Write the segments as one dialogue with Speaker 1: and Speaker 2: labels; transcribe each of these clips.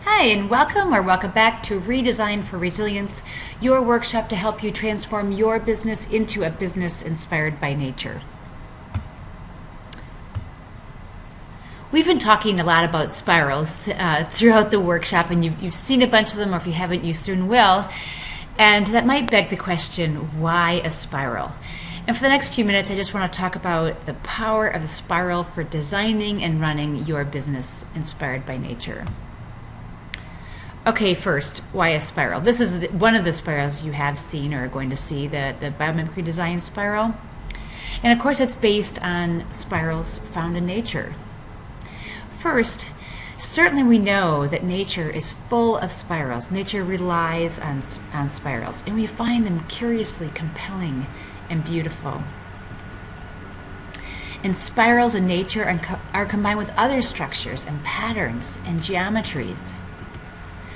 Speaker 1: Hi, and welcome or welcome back to Redesign for Resilience, your workshop to help you transform your business into a business inspired by nature. We've been talking a lot about spirals throughout the workshop, and you've seen a bunch of them, or if you haven't, you soon will. And that might beg the question, why a spiral? And for the next few minutes, I just want to talk about the power of the spiral for designing and running your business inspired by nature. Okay, first, why a spiral? This is one of the spirals you have seen or are going to see, the Biomimicry design spiral. And of course, it's based on spirals found in nature. First, certainly we know that nature is full of spirals. Nature relies on spirals, and we find them curiously compelling and beautiful. And spirals in nature are combined with other structures and patterns and geometries.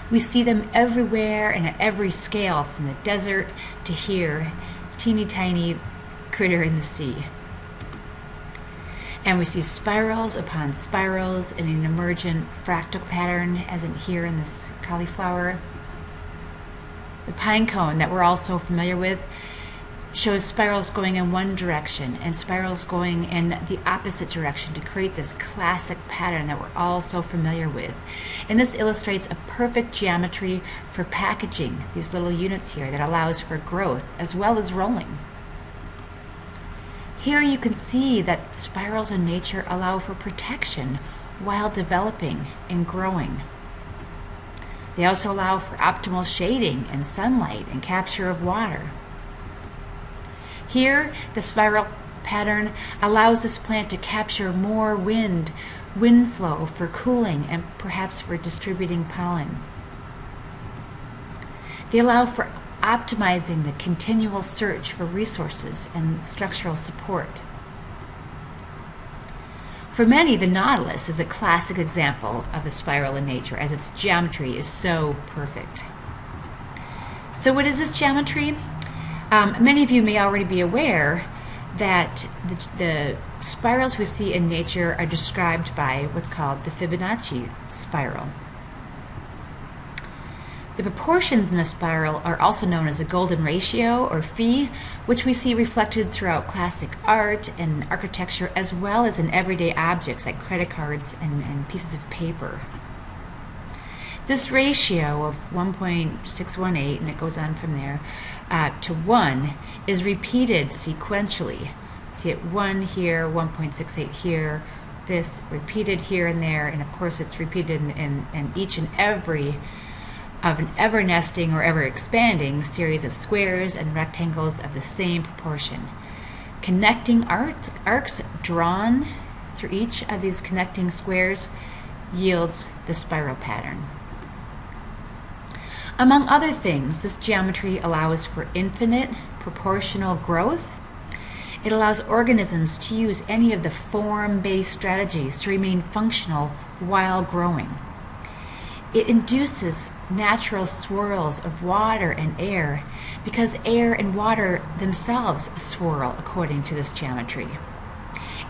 Speaker 1: We see them everywhere and at every scale, from the desert to here, teeny tiny critter in the sea. And we see spirals upon spirals in an emergent fractal pattern, as in here in this cauliflower. The pine cone that we're all so familiar with shows spirals going in one direction and spirals going in the opposite direction to create this classic pattern that we're all so familiar with. And this illustrates a perfect geometry for packaging these little units here that allows for growth as well as rolling. Here you can see that spirals in nature allow for protection while developing and growing. They also allow for optimal shading and sunlight and capture of water. Here, the spiral pattern allows this plant to capture more wind flow for cooling and perhaps for distributing pollen. They allow for optimizing the continual search for resources and structural support. For many, the nautilus is a classic example of a spiral in nature, as its geometry is so perfect. So what is this geometry? Many of you may already be aware that the spirals we see in nature are described by what's called the Fibonacci Spiral. The proportions in the spiral are also known as a golden ratio, or phi, which we see reflected throughout classic art and architecture, as well as in everyday objects like credit cards and pieces of paper. This ratio of 1.618, and it goes on from there, to 1 is repeated sequentially. See it 1 here, 1.68 here, this repeated here and there, and of course it's repeated in each and every of an ever-nesting or ever-expanding series of squares and rectangles of the same proportion. Connecting arcs drawn through each of these connecting squares yields the spiral pattern. Among other things, this geometry allows for infinite proportional growth. It allows organisms to use any of the form-based strategies to remain functional while growing. It induces natural swirls of water and air because air and water themselves swirl according to this geometry.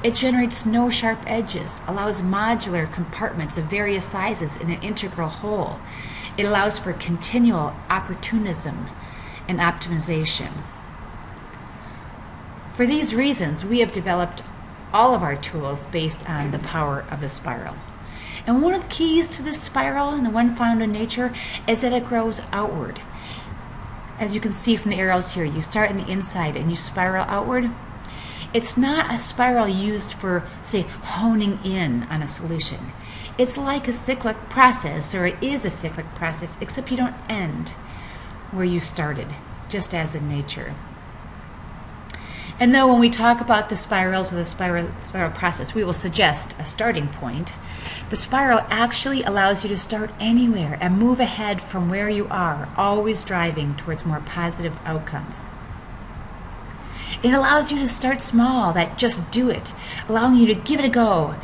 Speaker 1: It generates no sharp edges, allows modular compartments of various sizes in an integral whole. It allows for continual opportunism and optimization. For these reasons, we have developed all of our tools based on the power of the spiral. And one of the keys to this spiral, and the one found in nature, is that it grows outward. As you can see from the arrows here, you start on the inside and you spiral outward. It's not a spiral used for, say, honing in on a solution. It's like a cyclic process, or it is a cyclic process, except you don't end where you started, just as in nature. And though when we talk about the spirals or the spiral process, we will suggest a starting point, the spiral actually allows you to start anywhere and move ahead from where you are, always driving towards more positive outcomes. It allows you to start small, that just do it, allowing you to give it a go.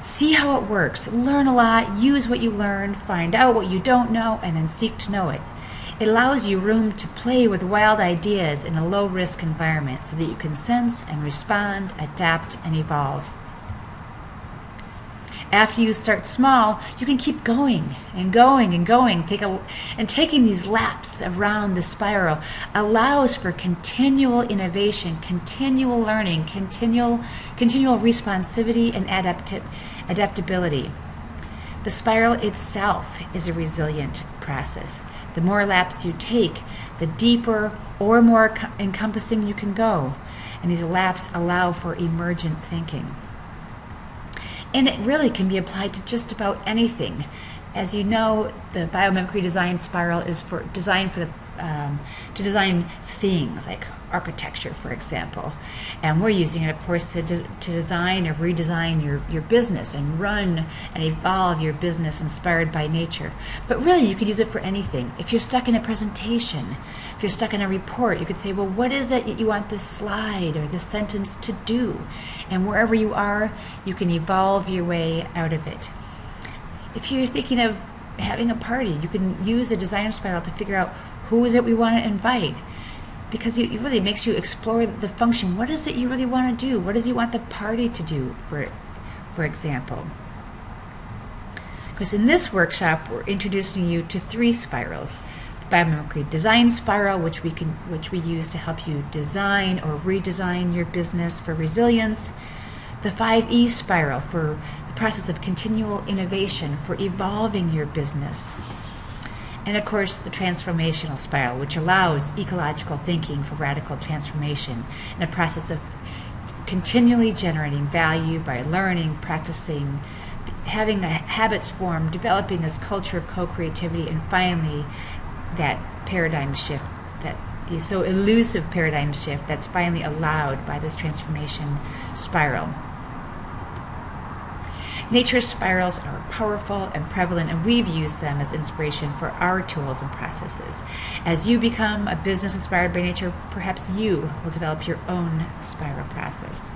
Speaker 1: See how it works, learn a lot, use what you learn, find out what you don't know, and then seek to know it. It allows you room to play with wild ideas in a low-risk environment so that you can sense and respond, adapt, and evolve. After you start small, you can keep going and going and going. Taking these laps around the spiral allows for continual innovation, continual learning, continual responsivity and adaptability. The spiral itself is a resilient process. The more laps you take, the deeper or more encompassing you can go. And these laps allow for emergent thinking. And it really can be applied to just about anything. As you know, the biomimicry design spiral is designed to design things like architecture, for example. And we're using it, of course, to design or redesign your business and run and evolve your business inspired by nature. But really, you could use it for anything. If you're stuck in a presentation, if you're stuck in a report, you could say, well, what is it that you want this slide or this sentence to do? And wherever you are, you can evolve your way out of it. If you're thinking of having a party, you can use the design spiral to figure out who is it we want to invite. Because it really makes you explore the function. What is it you really want to do? What does you want the party to do, for example? Because in this workshop, we're introducing you to 3 spirals. The biomimicry design spiral, which we use to help you design or redesign your business for resilience. The 5E spiral for the process of continual innovation for evolving your business. And of course, the transformational spiral, which allows ecological thinking for radical transformation in a process of continually generating value by learning, practicing, having habits formed, developing this culture of co-creativity, and finally, that paradigm shift, that the so elusive paradigm shift that's finally allowed by this transformation spiral. Nature's spirals are powerful and prevalent, and we've used them as inspiration for our tools and processes. As you become a business inspired by nature, perhaps you will develop your own spiral process.